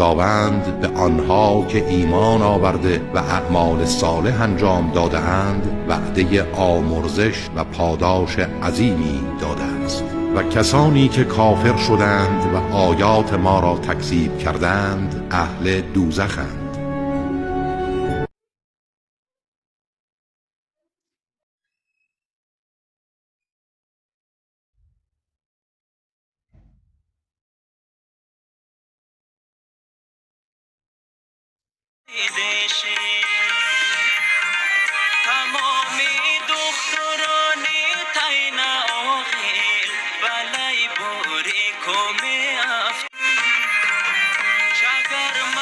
خداوند به آنها که ایمان آورده و اعمال صالح انجام داده اند وعده آمرزش و پاداش عظیمی داده است. و کسانی که کافر شدند و آیات ما را تکذیب کردند اهل دوزخند. تمامی دختران تینا آخیل ولی بوری کمی افت شگر